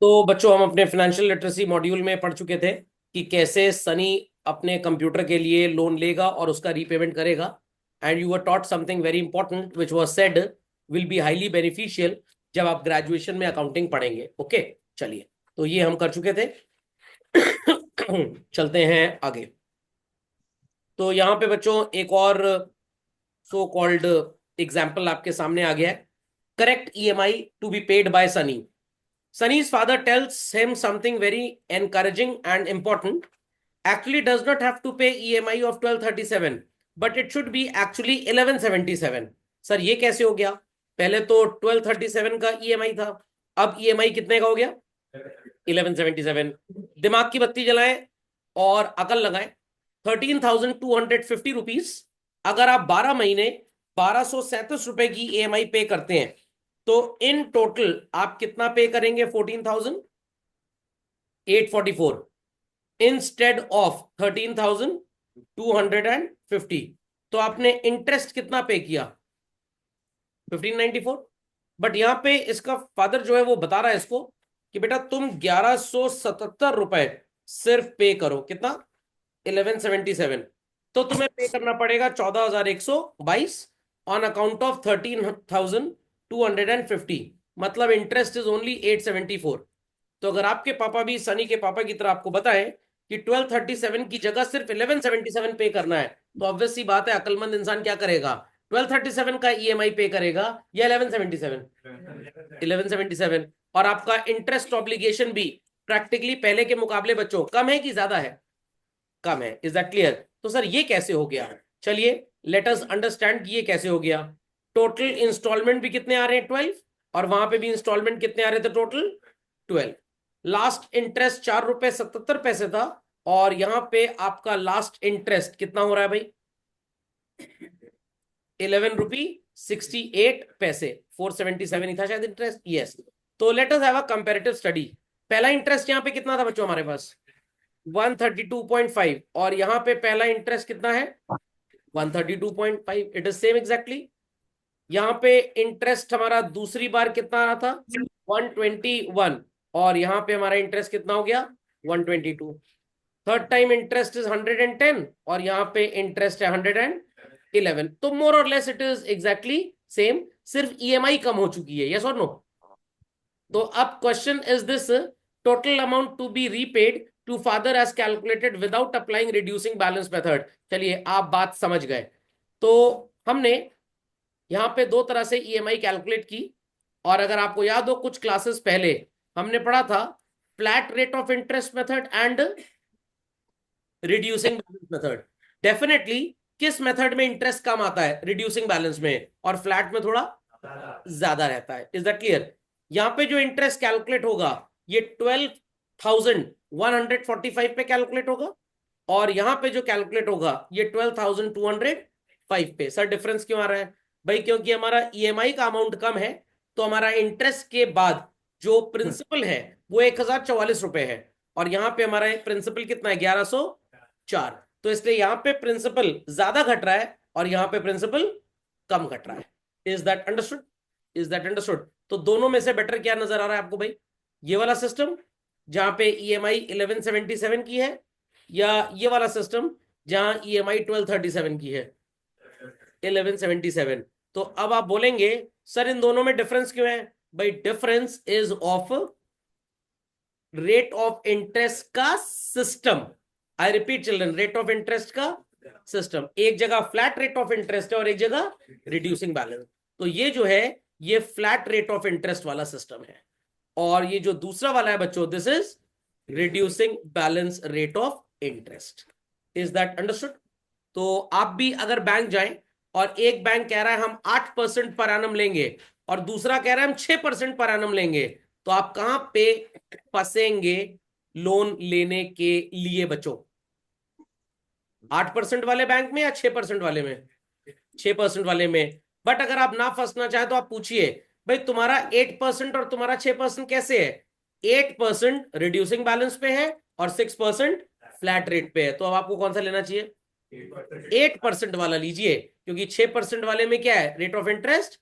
तो बच्चों, हम अपने फाइनेंशियल लिटरेसी मॉड्यूल में पढ़ चुके थे कि कैसे सनी अपने कंप्यूटर के लिए लोन लेगा और उसका रीपेमेंट करेगा। And you were taught something very important which was said will be highly beneficial जब आप ग्रेजुएशन में अकाउंटिंग पढ़ेंगे। ओके, चलिए, तो ये हम कर चुके थे। चलते हैं आगे। तो यहाँ पे बच्चों एक और सो कॉल्ड एग्जाम्पल आपके सामने आ गया है। Correct EMI to be paid by Sunny. Sunny's father tells him something very encouraging and important. Actually, does not have to pay EMI of 1237, but it should be actually 1177. Sir ये कैसे हो गया? पहले तो 1237 का EMI था, अब EMI कितने का हो गया? 1177। दिमाग की बत्ती जलाएं और अकल लगाएं। 13,250 रुपीज अगर आप 12 महीने 1237 रुपए की EMI पे करते हैं तो इन टोटल आप कितना पे करेंगे? 14,844 इंस्टेड ऑफ 13,250। तो आपने इंटरेस्ट कितना पे किया? 1594। बट यहां पे इसका फादर जो है वो बता रहा है इसको कि बेटा तुम 1177 रुपए सिर्फ पे करो। कितना? 1177। तो तुम्हें पे करना पड़ेगा 14,122 ऑन अकाउंट ऑफ 13,250। मतलब इंटरेस्ट इज ओनली 874। तो अगर आपके पापा भी सनी के पापा की तरह आपको बताएं कि 1237 की जगह सिर्फ 1177 पे करना है, तो ऑब्वियस सी बात है अकलमंद इंसान क्या करेगा? 1237 का ईएमआई पे करेगा या 1177? 1177। और आपका इंटरेस्ट ऑब्लिगेशन भी प्रैक्टिकली पहले के मुकाबले बच्चों कम है कि ज्यादा है? कम है। Is that clear? तो सर ये कैसे हो गया? चलिए, लेट अस अंडरस्टैंड ये कैसे हो गया। टोटल इंस्टॉलमेंट भी कितने आ रहे हैं? 12। और वहां पे भी इंस्टॉलमेंट कितने आ रहे थे? टोटल 12। लास्ट इंटरेस्ट 4 रुपए 77 पैसे था और यहां पे आपका लास्ट इंटरेस्ट कितना हो रहा है भाई? 11 रुपी 68 पैसे। 477 ही था शायद इंटरेस्ट। यस। तो let us have a comparative study. पहला इंटरेस्ट यहां पे कितना था बच्चों हमारे पास? 132.5। और यहां पे पहला इंटरेस्ट कितना है? 132.5। It is same exactly. यहां पे इंटरेस्ट हमारा दूसरी बार कितना आ रहा था? 121। और यहां पे हमारा इंटरेस्ट कितना हो गया? 122। थर्ड टाइम इंटरेस्ट इज 110 और यहां पे इंटरेस्ट है 111। तो मोर और less it is exactly same, सिर्फ ईएमआई कम हो चुकी है। यस और नो? तो अब question is this: total amount to be repaid to father as calculated without applying reducing balance method. चलिए, आप बात समझ गए। तो हमने यहां पे दो तरह से ईएमआई कैलकुलेट की। और अगर आपको याद हो कुछ क्लासेस पहले हमने पढ़ा था flat rate of interest method and reducing balance method. Definitely किस मेथड में इंटरेस्ट कम आता है? रिड्यूसिंग बैलेंस में। और फ्लैट में थोड़ा ज्यादा रहता है। Is that clear? यहां पे जो इंटरेस्ट कैलकुलेट होगा ये 12,145 पे कैलकुलेट होगा और यहां पे जो कैलकुलेट होगा ये 12,205 पे। सर डिफरेंस क्यों आ रहा है भाई? क्योंकि हमारा ईएमआई का अमाउंट कम है तो हमारा इंटरेस्ट के बाद जो प्रिंसिपल है वो 1,044 रुपए है और यहां पे हमारा प्रिंसिपल कितना है? 1,104। तो इसलिए यहां पे प्रिंसिपल ज्यादा घट रहा है और यहां पे प्रिंसिपल कम घट रहा है। Is that understood? Is that understood? तो दोनों में से बेटर क्या नजर आ रहा है आपको भाई? ये वाला सिस्टम जहां पे ईएमआई 1177 की है या ये वाला सिस्टम जहां ईएमआई 1237 की है? 1177। तो अब आप बोलेंगे सर इन दोनों में डिफरेंस क्यों है? भाई difference is of rate of interest का system. I repeat children, rate of interest का सिस्टम। एक जगह फ्लैट रेट ऑफ इंटरेस्ट है और एक जगह रिड्यूसिंग बैलेंस। तो ये जो है ये फ्लैट रेट ऑफ इंटरेस्ट वाला सिस्टम है और ये जो दूसरा वाला है बच्चों this is reducing balance rate of interest. Is that understood? तो आप भी अगर बैंक जाएं और एक बैंक कह रहा है हम 8% पर एनम लेंगे और दूसरा कह रहा है हम 6% पर एनम लेंगे, तो आप कहां पे फंसेंगे लोन लेने के लिए बच्चों? 8% वाले बैंक में या 6% वाले में? 6% वाले में। बट अगर आप ना फंसना चाहे तो आप पूछिए भाई तुम्हारा 8% और तुम्हारा 6% कैसे है? 8% रिड्यूसिंग बैलेंस पे है और 6% फ्लैट रेट पे है। तो अब आपको कौन सा लेना चाहिए? 8% वाला लीजिए, क्योंकि 6% वाले में क्या है? रेट ऑफ इंटरेस्ट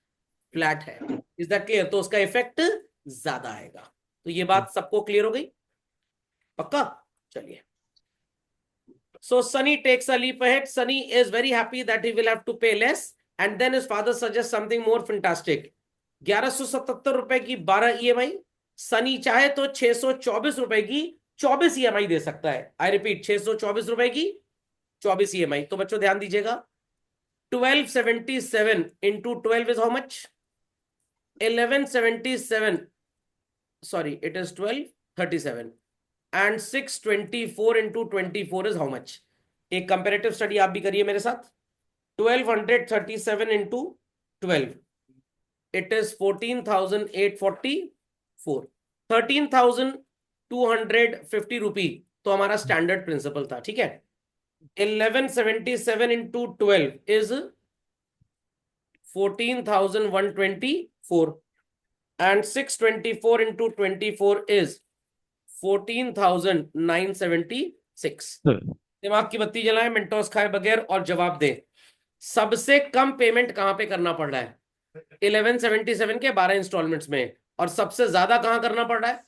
फ्लैट है। Is that clear? तो उसका इफेक्ट ज्यादा आएगा। तो ये बात सबको क्लियर हो गई? पक्का? चलिए, so Sunny takes a leap ahead. Sunny is very happy that he will have to pay less, and then his father suggests something more fantastic. 1177 रुपए की 12 ईएमआई। सनी चाहे तो 624 रुपए की 24 ईएमआई दे सकता है। आई रिपीट, 624 रुपए की 24 ईएमआई। तो बच्चों ध्यान दीजिएगा, 1277 into 12 is how much? 1177, sorry it is 1237, and 624 into 24 is how much? एक कंपेरेटिव स्टडी आप भी करिए मेरे साथ। 1237 इंटू 12, इट इज 14,844, 13,250 रुपी तो हमारा स्टैंडर्ड प्रिंसिपल था, ठीक है। 1177 into 12 is 14,124, and 624 into 24 is 14,976। दिमाग की बत्ती जलाएं, मेंटोस खाए बगैर और जवाब दें। सबसे कम पेमेंट कहां पे करना पड़ रहा है? 1177 के 12 इंस्टॉलमेंट्स में। और सबसे ज्यादा कहां करना पड़ रहा है?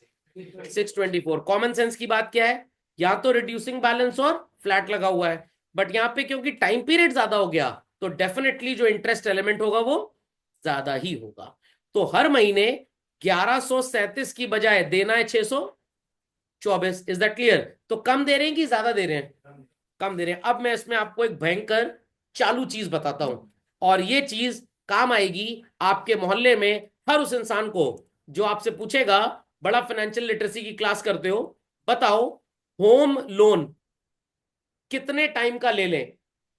624। कॉमन सेंस की बात क्या है? या तो रिड्यूसिंग बैलेंस और फ्लैट लगा हुआ है, बट यहां पे क्योंकि टाइम पीरियड ज्यादा हो गया तो डेफिनेटली जो इंटरेस्ट एलिमेंट होगा वो ज्यादा ही होगा। तो हर महीने 1137 की बजाय देना है 624। Is that clear? तो कम दे रहे हैं कि ज्यादा दे रहे हैं? कम दे रहे हैं। अब मैं इसमें आपको एक भयंकर चालू चीज बताता हूं, और ये चीज काम आएगी आपके मोहल्ले में हर उस इंसान को जो आपसे पूछेगा, बड़ा फाइनेंशियल लिटरेसी की क्लास करते हो, बताओ होम लोन कितने टाइम का ले लें?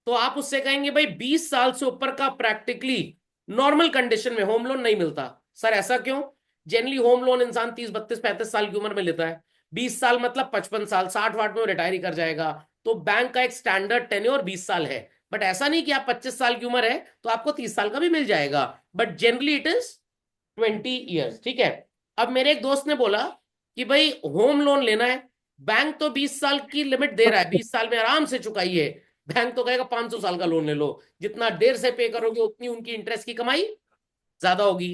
तो आप उससे कहेंगे भाई 20 साल से ऊपर का प्रैक्टिकली नॉर्मल कंडीशन में होम लोन नहीं मिलता। सर ऐसा क्यों? जनरली होम लोन इंसान 30, 32, 35 साल की उम्र में लेता है। 20 साल मतलब 55 साल, 60 वाट में रिटायर ही कर जाएगा। तो बैंक का एक स्टैंडर्ड टेन्योर 20 साल है, बट ऐसा नहीं कि आप 25 साल की उम्र है तो आपको 30 साल का भी मिल जाएगा, but generally it is 20 years, ठीक है। अब मेरे एक दोस्त ने बोला कि भाई होम लोन लेना है, बैंक तो 20 साल की लिमिट दे रहा है, 20 साल में आराम से चुकाइए। बैंक तो कहेगा 500 साल का लोन ले लो, जितना देर से पे करोगे उतनी उनकी इंटरेस्ट की कमाई ज्यादा होगी।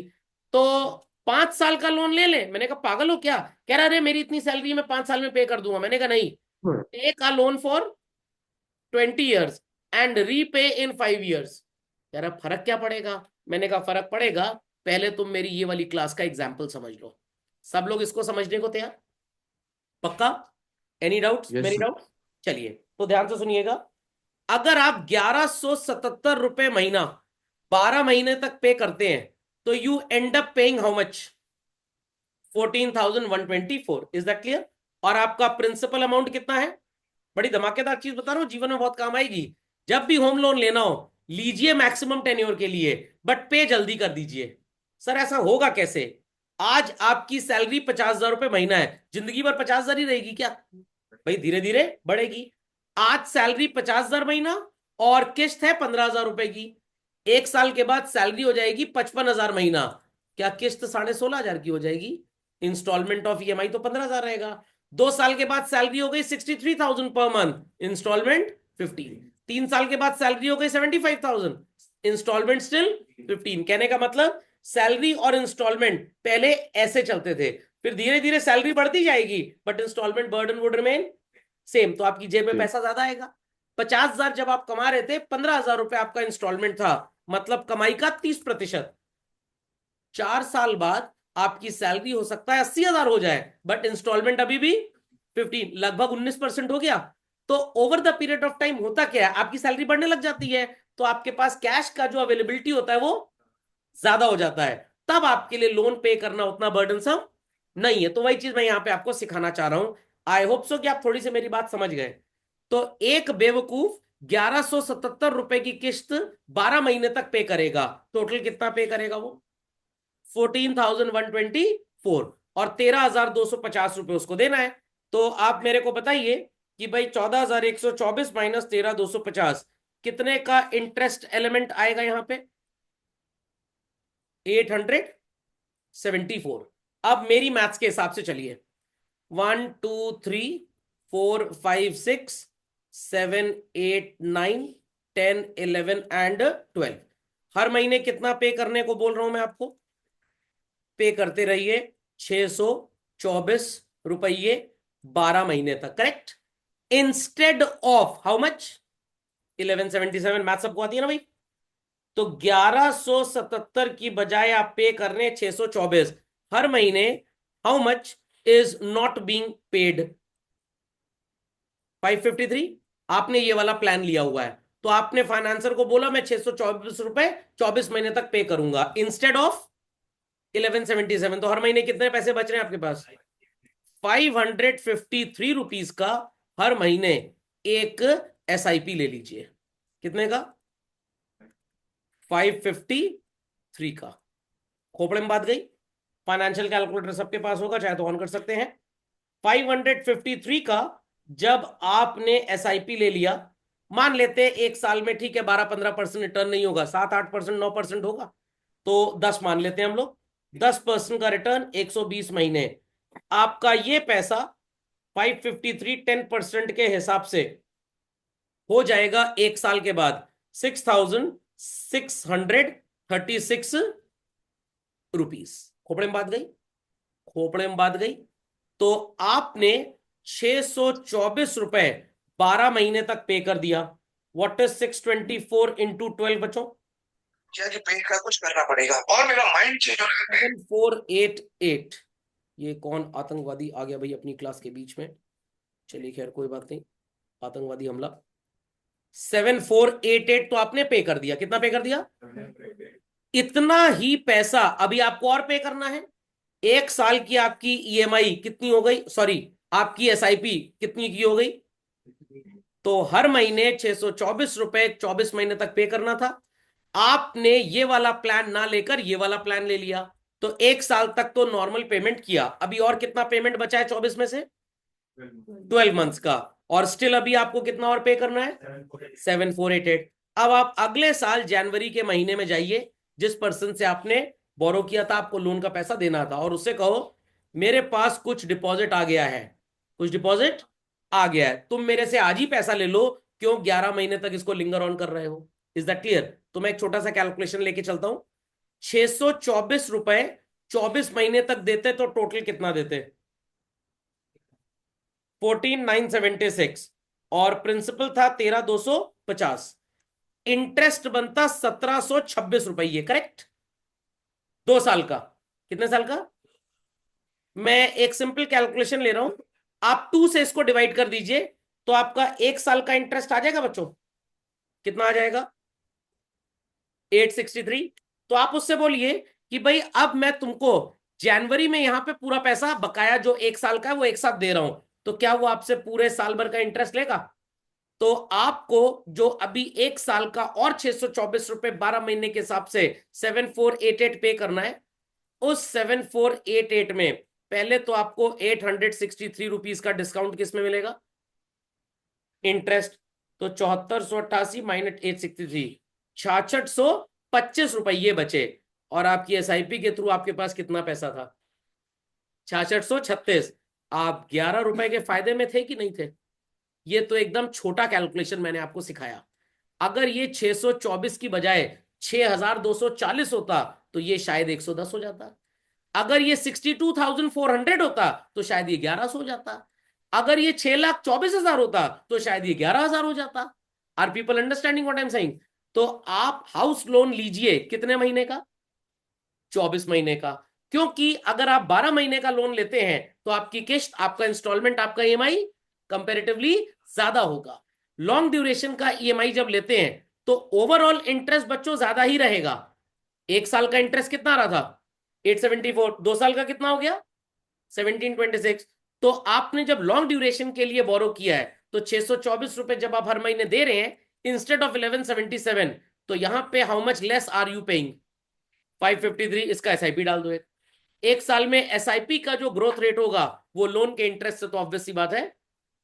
तो 5 साल का लोन ले ले। मैंने कहा पागल हो क्या? कह रहा अरे मेरी इतनी सैलरी मैं 5 साल में पे कर दूंगा। मैंने कहा नहीं, take a loan for 20 years and repay in 5 years. कह रहा फर्क क्या पड़ेगा? मैंने कहा फर्क पड़ेगा, पहले तुम मेरी ये वाली क्लास का एग्जाम्पल समझ लो। सब लोग इसको समझने को तैयार? पक्का? Any doubts? मेरी डाउट? चलिए तो ध्यान से सुनिएगा। अगर आप 1177 रुपए महीना 12 महीने तक पे करते हैं तो you and up paying how much? 14,124। Is that clear? और आपका प्रिंसिपल अमाउंट कितना है? बड़ी धमाकेदार चीज बता रहा हूं, जीवन में बहुत काम आएगी। जब भी होम लोन लेना हो लीजिए मैक्सिमम टेन्योर के लिए, बट पे जल्दी कर दीजिए। सर ऐसा होगा कैसे? आज आपकी सैलरी 50,000 रुपए महीना है, जिंदगी भर 50,000 ही रहेगी क्या? भाई धीरे धीरे बढ़ेगी। आज सैलरी 50,000 महीना और किस्त है 15,000 रुपए की। 1 साल के बाद सैलरी हो जाएगी 55,000 महीना, क्या किस्त 16,500 की हो जाएगी? इंस्टॉलमेंट ऑफ ईएमआई तो 15,000 रहेगा। 2 साल के बाद सैलरी हो गई 63,000 पर मंथ, इंस्टॉलमेंट 15। 3 साल के बाद सैलरी हो गई 75,000, इंस्टॉलमेंट स्टिल 15। कहने का मतलब सैलरी और इंस्टॉलमेंट पहले ऐसे चलते थे, फिर धीरे धीरे सैलरी बढ़ती जाएगी but installment burden would remain same, तो आपकी जेब में पैसा ज्यादा आएगा। 50,000 जब आप कमा रहे थे, 15,000 रुपए आपका इंस्टॉलमेंट था, मतलब कमाई का 30%। 4 साल बाद आपकी सैलरी हो सकता है 80,000 हो जाए, बट इंस्टॉलमेंट अभी भी 15, लगभग 19% हो गया। तो over the period of time होता क्या है, आपकी सैलरी बढ़ने लग जाती है, तो आपके पास कैश का जो अवेलेबिलिटी होता है वो ज्यादा हो जाता है, तब आपके लिए लोन पे करना उतना बर्डनसम नहीं है। तो वही चीज मैं यहां पे आपको सिखाना चाह रहा हूं। आई होप सो कि आप थोड़ी सी मेरी बात समझ गए। तो एक बेवकूफ 1177 रुपए की किस्त 12 महीने तक पे करेगा, टोटल कितना पे करेगा वो? 14,124, और 13,250 रुपए उसको देना है। तो आप मेरे को बताइए कि भाई 14,124 माइनस 13,250 कितने का इंटरेस्ट एलिमेंट आएगा यहां पे? 874। अब मेरी मैथ्स के हिसाब से चलिए, 1 2 3 4 5 6 7 8 9 10 11 एंड 12। हर महीने कितना पे करने को बोल रहा हूं मैं आपको? पे करते रहिए ₹24 12 महीने तक, correct, instead of how much 1177। Math सबको आती है ना भाई? तो 1177 की बजाय आप पे कर रहे हैं 624 हर महीने। How much is not being paid? 553। आपने ये वाला प्लान लिया हुआ है, तो आपने फाइनेंसर को बोला मैं 624 रुपए 24 महीने तक पे करूंगा इंस्टेड ऑफ 1177। तो हर महीने कितने पैसे बच रहे हैं आपके पास? 553 रुपीज का हर महीने एक एसआईपी ले लीजिए। कितने का? 553 का। खोपड़े में बात गई। फाइनेंशियल कैलकुलेटर सबके पास होगा, चाहे तो ऑन कर सकते हैं। 553 का जब आपने एसआईपी ले लिया, मान लेते हैं एक साल में, ठीक है, 12-15% रिटर्न नहीं होगा, 7-8% 9% होगा, तो 10 मान लेते हैं हम लोग। 10% का रिटर्न 120 महीने। आपका ये पैसा 553 10% के हिसाब से हो जाएगा एक साल के बाद 6,636 रुपीज। खोपड़े में बात गई? खोपड़े में बात गई। तो आपने 624 रुपए 12 महीने तक पे कर दिया। व्हाट इज 624 इंटू 12 बच्चों? क्या जी, पे का कुछ करना पड़ेगा और मेरा माइंड चेंज हो रहा है। 7488। ये कौन आतंकवादी आ गया भाई अपनी क्लास के बीच में? चलिए खैर कोई बात नहीं, आतंकवादी हमला। 7488 तो आपने पे कर दिया। कितना पे कर दिया? इतना ही पैसा अभी आपको और पे करना है। एक साल की आपकी ईएमआई कितनी हो गई, सॉरी आपकी एसआईपी कितनी की हो गई? तो हर महीने 624 रुपए 24 महीने तक पे करना था। आपने ये वाला प्लान ना लेकर ये वाला प्लान ले लिया, तो एक साल तक तो नॉर्मल पेमेंट किया। अभी और कितना पेमेंट बचा है 24 में से? 12 मंथ्स का। और स्टिल अभी आपको कितना और पे करना है? 7488। अब आप अगले साल जनवरी के महीने में जाइए, जिस पर्सन से आपने बोरो किया था, आपको लोन का पैसा देना था, और उससे कहो मेरे पास कुछ डिपॉजिट आ गया है, कुछ डिपॉजिट आ गया है, तुम मेरे से आज ही पैसा ले लो, क्यों 11 महीने तक इसको लिंगर ऑन कर रहे हो? Is that clear? तो मैं एक छोटा सा कैलकुलेशन लेके चलता हूं। 624 रुपए 24 महीने तक देते तो टोटल कितना देते? 14,976। और प्रिंसिपल था 13,250। इंटरेस्ट बनता 1,726 रुपए, ये करेक्ट? 2 साल का। कितने साल का? मैं एक सिंपल कैलकुलेशन ले रहा हूं, आप 2 से इसको डिवाइड कर दीजिए, तो आपका एक साल का इंटरेस्ट आ जाएगा बच्चों। कितना आ जाएगा? 863। तो आप उससे बोलिए कि भाई अब मैं तुमको जनवरी में यहां पे पूरा पैसा बकाया जो एक साल का है वो एक साथ दे रहा हूं, तो क्या वो आपसे पूरे साल भर का इंटरेस्ट लेगा? तो आपको जो अभी एक साल का और 624 रुपए 12 महीने के हिसाब से 7488 पे करना है, उस 7488 में पहले तो आपको 863 रुपीज का डिस्काउंट किस में मिलेगा? इंटरेस्ट। तो 7488 माइनस 863, 6625 बचे। और आपकी एसआईपी के थ्रू आपके पास कितना पैसा था? 6636। आप 11 रुपए के फायदे में थे कि नहीं थे? ये तो एकदम छोटा कैलकुलेशन मैंने आपको सिखाया। अगर ये 624 की बजाय 6240 होता तो ये शायद 110 हो जाता। अगर ये 62,400 होता तो शायद ये 1100 हो जाता। अगर ये 6,24,000 होता तो शायद ये 11,000 हो जाता। Are people understanding what I am saying? तो आप हाउस लोन लीजिए कितने महीने का? 24 महीने का। क्योंकि अगर आप 12 महीने का लोन लेते हैं तो आपकी किस्त, आपका इंस्टॉलमेंट, आपका ईएमआई कंपेरेटिवली ज्यादा होगा। लॉन्ग ड्यूरेशन का ईएमआई जब लेते हैं तो ओवरऑल इंटरेस्ट बच्चों ज्यादा ही रहेगा। एक साल का इंटरेस्ट कितना आ रहा था? 874। 2 साल का कितना हो गया? 1726। तो आपने जब लॉन्ग ड्यूरेशन के लिए बोरो किया है तो 624 रुपए जब आप हर महीने दे रहे हैं इंस्टेड ऑफ 1177, तो यहां पे how much less are you paying? 553। इसका एसआईपी डाल दो। एक साल में एसआईपी का जो ग्रोथ रेट होगा वो लोन के इंटरेस्ट से तो ऑब्वियस सी बात है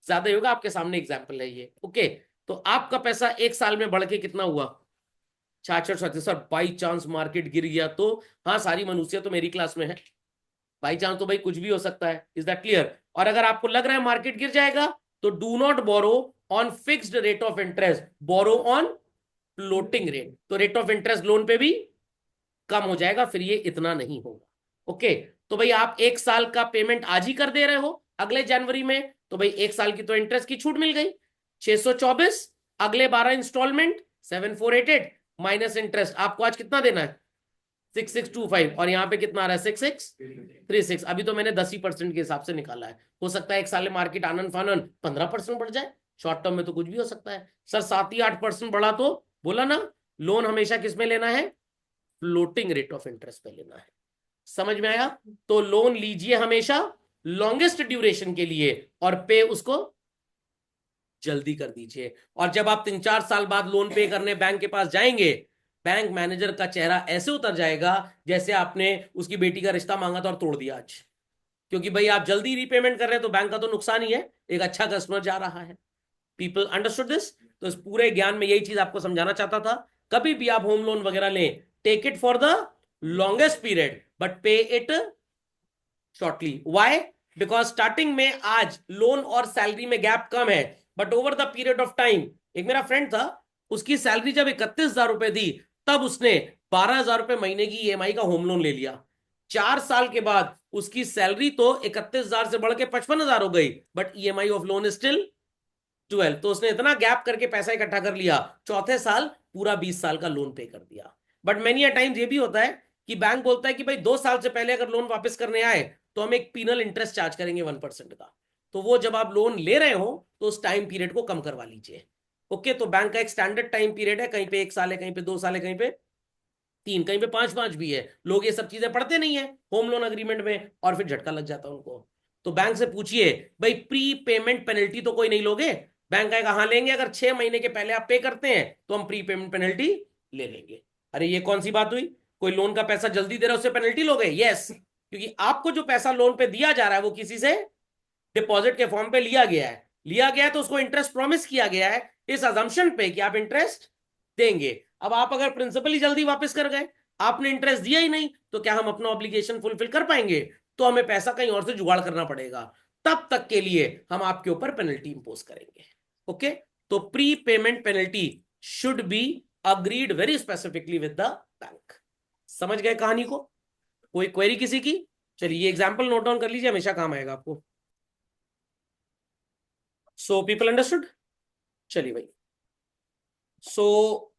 ज्यादा ही होगा। आपके सामने एग्जांपल है ये, ओके। तो आपका पैसा एक साल में बढ़ के कितना हुआ? 6637। सर बाई चांस मार्केट गिर गया तो? हाँ, सारी मनुष्य तो मेरी क्लास में है, बाई चांस तो भाई कुछ भी हो सकता है। Is that clear? और अगर आपको लग रहा है मार्केट गिर जाएगा तो do not borrow on fixed rate of interest, borrow on floating rate. तो रेट ऑफ इंटरेस्ट लोन पे भी कम हो जाएगा, फिर ये इतना नहीं होगा, ओके। तो भाई आप 1 साल का पेमेंट आज ही कर दे रहे हो अगले जनवरी में, तो भाई 1 साल की तो इंटरेस्ट की छूट मिल गई 624, अगले 12 इंस्टॉलमेंट 7488 माइनस इंटरेस्ट, आपको आज कितना देना है 6625, और यहाँ पे कितना आ रहा है 6636। अभी तो मैंने 10% के हिसाब से निकाला है, हो सकता है 1 साल में मार्केट आनन फानन 15% बढ़ जाए, शॉर्ट टर्म में तो कुछ भी हो सकता है। सर 7 ही 8% बढ़ा तो बोला ना, लोन हमेशा किस में लेना है, फ्लोटिंग रेट ऑफ इंटरेस्ट पे लेना है। समझ में आया? तो लोन लीजिए हमेशा लॉन्गेस्ट ड्यूरेशन के लिए और पे उसको जल्दी कर दीजिए। और जब आप 3-4 साल बाद लोन पे करने बैंक के पास जाएंगे, बैंक मैनेजर का चेहरा ऐसे उतर जाएगा जैसे आपने उसकी बेटी का रिश्ता मांगा था और तोड़ दिया आज, क्योंकि भाई आप जल्दी रीपेमेंट कर रहे हैं तो बैंक का तो नुकसान ही है, एक अच्छा कस्टमर जा रहा है। People understood this? तो इस पूरे ज्ञान में यही चीज आपको समझाना चाहता था। कभी भी आप होम लोन वगैरह लें, take it for the longest period but pay it shortly. Why? Because starting में आज लोन और सैलरी में गैप कम है, but over the period of time, एक मेरा फ्रेंड था, उसकी सैलरी जब 31,000 रुपए दी तब उसने 12,000 रुपए महीने की ईएमआई का होम लोन ले लिया। 4 साल के बाद उसकी सैलरी तो 31,000 से बढ़ के 55,000 हो गई, but EMI of loan is still 12। तो उसने इतना गैप करके पैसा इकट्ठा कर लिया, चौथे साल पूरा 20 साल का लोन पे कर दिया। बट मेनी अ टाइम्स ये भी होता है कि बैंक बोलता है कि भाई 2 साल से पहले अगर लोन वापस करने आए तो हम एक पीनल इंटरेस्ट चार्ज करेंगे 1% का। तो वो जब आप लोन ले रहे हो तो उस टाइम पीरियड को कम करवा लीजिए। ओके, तो बैंक का एक स्टैंडर्ड टाइम पीरियड है, कहीं पे 1 साल है, कहीं पे 2 साल है, कहीं पे 3, कहीं पे 5 भी है। लोग ये सब चीजें पढ़ते नहीं है होम लोन अग्रीमेंट में और फिर झटका लग जाता है उनको। तो बैंक से पूछिए भाई प्री पेमेंट पेनल्टी तो कोई नहीं लोगे? बैंक आएगा हाँ लेंगे, अगर 6 महीने के पहले आप पे करते हैं तो हम प्री पेमेंट पेनल्टी ले लेंगे। अरे ये कौन सी बात हुई, कोई लोन का पैसा जल्दी दे रहा है उससे पेनल्टी लोगे? यस, क्योंकि आपको जो पैसा लोन पे दिया जा रहा है वो किसी से डिपॉजिट के फॉर्म पे लिया गया है तो उसको इंटरेस्ट प्रॉमिस किया गया है इस अजम्पशन पे कि आप इंटरेस्ट देंगे। अब आप अगर प्रिंसिपल ही जल्दी वापस कर गए, आपने इंटरेस्ट दिया ही नहीं, तो क्या हम अपना ऑब्लिगेशन फुलफिल कर पाएंगे? तो हमें पैसा कहीं और से जुगाड़ करना पड़ेगा, तब तक के लिए हम आपके ऊपर पेनल्टी इंपोज करेंगे। ओके, तो pre payment penalty should be agreed very specifically with the bank. समझ गए कहानी को? कोई क्वेरी किसी की? चलिए ये एग्जांपल नोट डाउन कर लीजिए, हमेशा काम आएगा आपको। So people understood? चलिए भाई, सो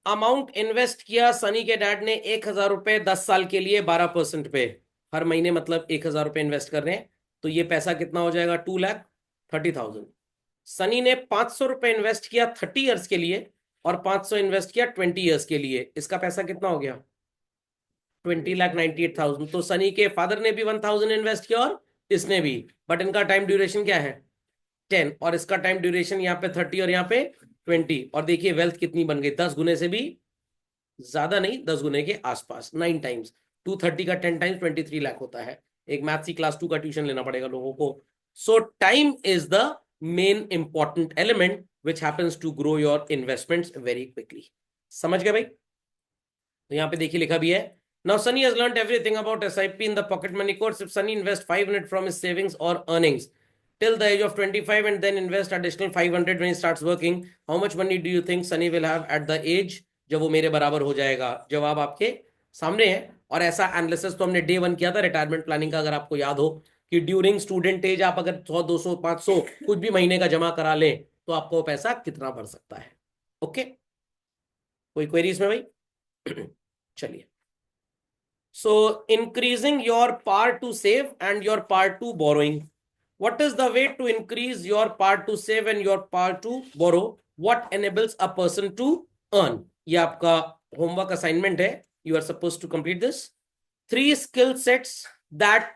अमाउंट इन्वेस्ट किया सनी के डैड ने 1,000 रुपए 10 साल के लिए 12% पे, हर महीने मतलब 1,000 रुपए इन्वेस्ट कर रहे हैं, तो ये पैसा कितना हो जाएगा 2,30,000। सनी ने 500 रुपए इन्वेस्ट किया 30 ईयर्स के लिए और 500 इन्वेस्ट किया 20 ईयर्स के लिए, इसका पैसा कितना हो गया 20,98,000। तो सनी के फादर ने भी 1,000 इन्वेस्ट किया और इसने भी, बट इनका टाइम ड्यूरेशन क्या है 10, और इसका टाइम ड्यूरेशन यहाँ पे 30 और यहाँ पे 20। और देखिए वेल्थ कितनी बन गई, 10 गुने से भी ज्यादा नहीं, 10 गुने के आसपास, 9 टाइम्स। 230 का 10 टाइम्स 23 लाख होता है। एक मैथ्स की क्लास 2 का ट्यूशन लेना पड़ेगा लोगों को। So time is the main important element which happens to grow your investments very quickly. समझ गए भाई? तो यहाँ पे देखिए लिखा भी है, now Sunny has learned everything about SIP in the pocket money course. If Sunny invests 500 from his savings or earnings till the age of 25 and then invest additional 500 when he starts working, how much money do you think Sunny will have at the age जब वो मेरे बराबर हो जाएगा? जवाब आपके सामने है। और ऐसा एनालिसिस तो हमने डे 1 किया था रिटायरमेंट प्लानिंग का, अगर आपको याद हो कि ड्यूरिंग स्टूडेंट एज आप अगर 100 200 500 कुछ भी महीने का जमा करा लें तो आपको पैसा कितना बढ़ सकता है। ओके, कोई क्वेरी इसमें भाई? चलिए, so increasing your part to save and your part to borrowing. What is the way to increase your part to save and your part to borrow? What enables a person to earn? ये आपका homework assignment है, you are supposed to complete this. 3 skill sets that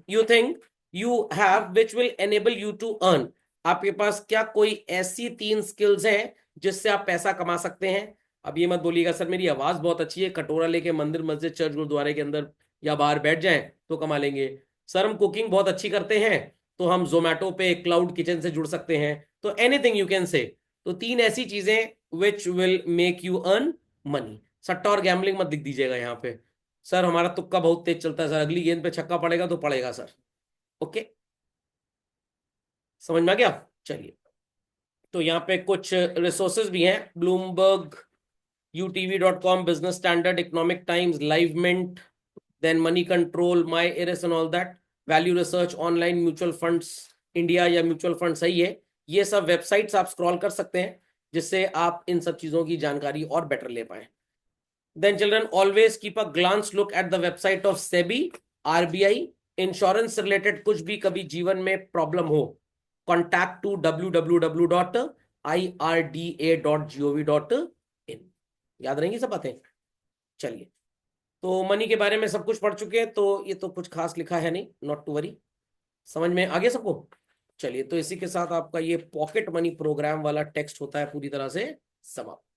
you think you have which will enable you to earn. आपके पास क्या कोई ऐसी 3 skills हैं जिससे आप पैसा कमा सकते हैं? अब ये मत बोलिएगा सर मेरी आवाज बहुत अच्छी है, कटोरा लेके मंदिर मस्जिद चर्च गुरुद्वारे के अंदर या बाहर बैठ जाएं तो कमा लेंगे। सर हम कुकिंग बहुत अच्छी करते हैं तो हम जोमेटो पे क्लाउड किचन से जुड़ सकते हैं। तो एनीथिंग यू कैन से। तो 3 ऐसी चीजें which will make you earn money. सट्टा और गैम्बलिंग मत दिख दीजिएगा यहाँ पे। सर हमारा तुक्का बहुत तेज चलता है सर, अगली गेंद पे छक्का पड़ेगा तो पड़ेगा सर। ओके, समझ में आ गया? चलिए, तो यहाँ पे कुछ रिसोर्सेज भी हैं, Bloomberg, utv.com, business standard, economic times, live mint, then money control, my iris and all that, value research, online mutual funds India या म्यूचुअल फंड सही है, ये सब वेबसाइट्स आप स्क्रॉल कर सकते हैं जिससे आप इन सब चीजों की जानकारी और बेटर ले पाए. Then children, always keep a glance look at the website of SEBI, RBI. Insurance related कुछ भी कभी जीवन में प्रॉब्लम हो, कॉन्टैक्ट टू www.irda.gov.in. याद रहेंगी सब बातें. चलिए, तो मनी के बारे में सब कुछ पढ़ चुके हैं, तो ये तो कुछ खास लिखा है नहीं, नॉट टू वरी. समझ में आ गया सबको. चलिए, तो इसी के साथ आपका ये पॉकेट मनी प्रोग्राम वाला टेक्स्ट होता है पूरी तरह से समाप्त.